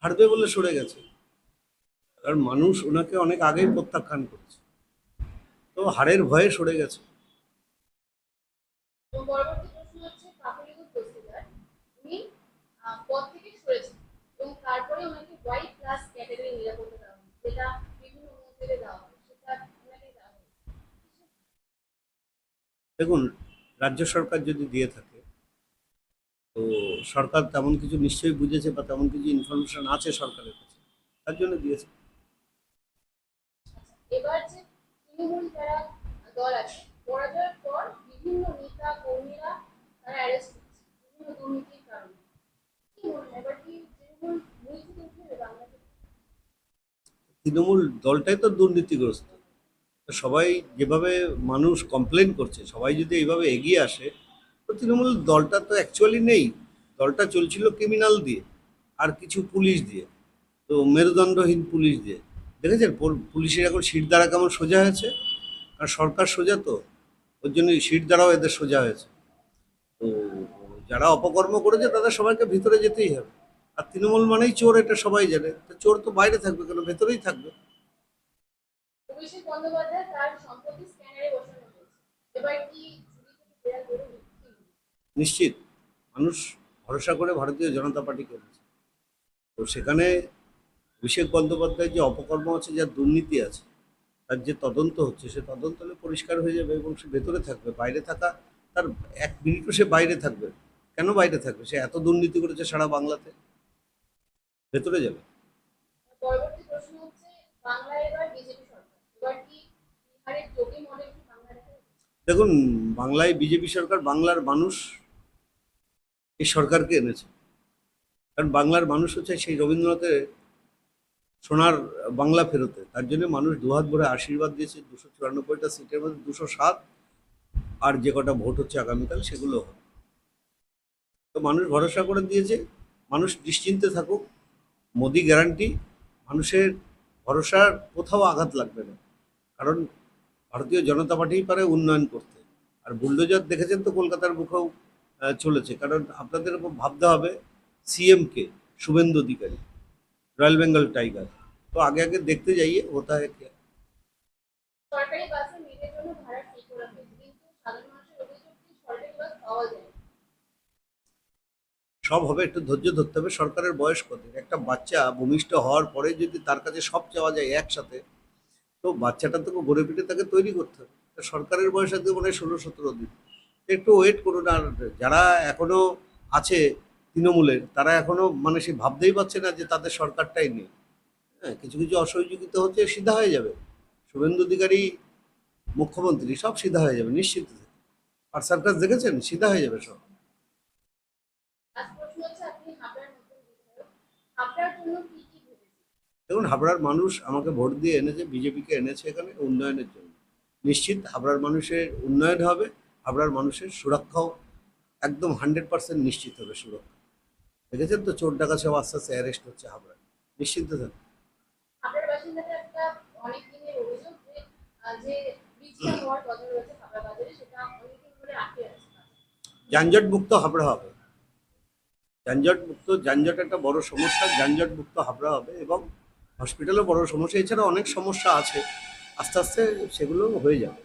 হারবে বলে সরে গেছে, কারণ মানুষ ওনাকে অনেক আগেই প্রত্যাখ্যান করেছে, তো হারের ভয়ে সরে গেছে। এবং পরবর্তী প্রশ্ন হচ্ছে কাকলিগুল তহসিলদার উনি পদ থেকে সরেছেন এবং তারপরে ওনাকে ওয়াই প্লাস ক্যাটাগরি নিরাপত্তা দেওয়া হয়, যেটা বিভিন্ন মন্ত্রীদের দেওয়া হয়, সেটা ওনাকে দেওয়া হয়। দেখুন, রাজ্য সরকার যদি দিয়ে থাকে, তো সরকার তেমন কিছু নিশ্চয়ই বুঝেছে বা তেমন কিছু ইনফরমেশন আছে সরকারের কাছে, তার জন্য দিয়েছে। এবার যে তৃণমূল যারা দল আছে পরাজয়ের পর বিভিন্ন নেতা কর্মীরা তারা অ্যারেস্ট হচ্ছে বিভিন্ন দুর্নীতির কারণে, কি মনে হয় এবার কি তৃণমূল মুখ থেকে উঠবে বাংলাদেশ? তৃণমূল দলটাই তো দুর্নীতিগ্রস্ত। তো সবাই যেভাবে মানুষ কমপ্লেন করছে, সবাই যদি এইভাবে এগিয়ে আসে, তো তৃণমূল দলটা তো অ্যাকচুয়ালি নেই। দলটা চলছিল ক্রিমিনাল দিয়ে আর কিছু পুলিশ দিয়ে, তো মেরুদণ্ডহীন পুলিশ দিয়ে। দেখেছেন পুলিশের এখন সিট দ্বারা কেমন সোজা হয়েছে, আর সরকার সোজা, তো ওর জন্য সিট দ্বারাও এদের সোজা হয়েছে। তো যারা অপকর্ম করেছে তাদের সবাইকে ভিতরে যেতেই হবে। আর তৃণমূল মানেই চোর, এটা সবাই জানে, তো চোর তো বাইরে থাকবে কেন, ভেতরেই থাকবে। অভিষেক বন্দ্যোপাধ্যায় তার সম্পত্তি স্ক্যানারে বসানো হয়েছে, এবার কি চুরি থেকে বের করবে? নিশ্চিত মানুষ ভরসা করে ভারতীয় জনতা পার্টিকে এনেছে, তো সেখানে অভিষেক বন্দ্যোপাধ্যায়ের যে অপকর্ম আছে, যার দুর্নীতি আছে, তার যে তদন্ত হচ্ছে, সে তদন্ত হলে পরিষ্কার হয়ে যাবে এবং সে ভেতরে থাকবে। বাইরে থাকা, তার এক মিনিটও সে বাইরে থাকবে কেন? বাইরে থাকবে, সে এত দুর্নীতি করেছে সারা বাংলাতে, ভেতরে যাবে। পরবর্তী প্রশ্ন হচ্ছে বাংলায় এবার বিজেপি সরকার, এবার কি বিহারের যোগী মডেল কি বাংলা দেখা যাচ্ছে? দেখুন, বাংলায় বিজেপি সরকার, বাংলার মানুষ এই সরকারকে এনেছে, কারণ বাংলার মানুষ হচ্ছে সেই রবীন্দ্রনাথের সোনার বাংলা ফেরতে, তার জন্য মানুষ দুহাত ভরে আশীর্বাদ দিয়েছে। 294টা সিটের মধ্যে 207, আর যে কটা ভোট হচ্ছে আগামীকাল সেগুলো হবে। তো মানুষ ভরসা করে দিয়েছে, মানুষ নিশ্চিন্তে থাকুক। মোদি গ্যারান্টি, মানুষের ভরসার কোথাও আঘাত লাগবে না, কারণ ভারতীয় জনতা পার্টিই পারে উন্নয়ন করতে। আর বুলডোজার দেখেছেন তো কলকাতার মুখেও চলেছে, কারণ আপনাদের ভাবতে হবে সিএমকে, শুভেন্দু অধিকারী, রয়্যাল বেঙ্গল টাইগার। তো আগে আগে দেখতে যাইয়ে হতা হয় क्या। সরকারি বাসে মেয়েদের জন্য ভাড়া ঠিক করা হয়েছে, কিন্তু সাধারণ মানুষের অভিযোগ যে সরকারি বাস পাওয়া যায় না। সব হবে, একটু ধৈর্য ধরতে হবে। সরকারের বয়স কত? একটা বাচ্চা ভূমিষ্ঠ হওয়ার পরে যদি তার কাছে সব চাওয়া যায় একসাথে, তো বাচ্চাটা তো গড়ে পিটে তাকে তৈরি করতে হবে। তো সরকারের বয়স আছে মনে হয় 16-17 দিন। একটু ওয়েট করুন। আর যারা এখনো আছে তৃণমূলের, তারা এখনো মানে সে ভাবতেই পারছে না যে তাদের সরকারটাই নেই। হ্যাঁ, কিছু কিছু অসহযোগিতা হচ্ছে, সিধা হয়ে যাবে। শুভেন্দু অধিকারী মুখ্যমন্ত্রী, সব সিধা হয়ে যাবে নিশ্চিত। আর সার্কাস দেখেছেন, সিধা হয়ে যাবে সব। লাস্ট প্রশ্ন হচ্ছে আপনি হাবড়ার নতুন বিধায়ক, হাবড়ার জন্য কি কি ভেবেছেন? দেখুন, হাবড়ার মানুষ আমাকে ভোট দিয়ে এনেছে, বিজেপিকে এনেছে এখানে উন্নয়নের জন্য। নিশ্চিত হাবড়ার মানুষের উন্নয়ন হবে, হাবড়ার মানুষের সুরক্ষাও একদম 100% নিশ্চিত হবে সুরক্ষা। দেখেছেন তো চোর ডাকাত সব আস্তে আস্তে অ্যারেস্ট হচ্ছে হাবড়ায়, নিশ্চিন্ত থাকুন। হাবড়ার বাসিন্দাদের একটা অনেক দিনের অভিযোগ যে যে ব্রিজটা হওয়ার কথা রয়েছে হাবড়া বাজারে, সেটা অনেকদিন ধরে আটকে আছে। যানজট মুক্ত হাবড়া হবে, যানজট মুক্ত, যানজট একটা বড় সমস্যা, যানজট মুক্ত হাবড়া হবে, এবং হসপিটালও বড় সমস্যা, এছাড়া অনেক সমস্যা আছে, আস্তে আস্তে সেগুলো হয়ে যাবে।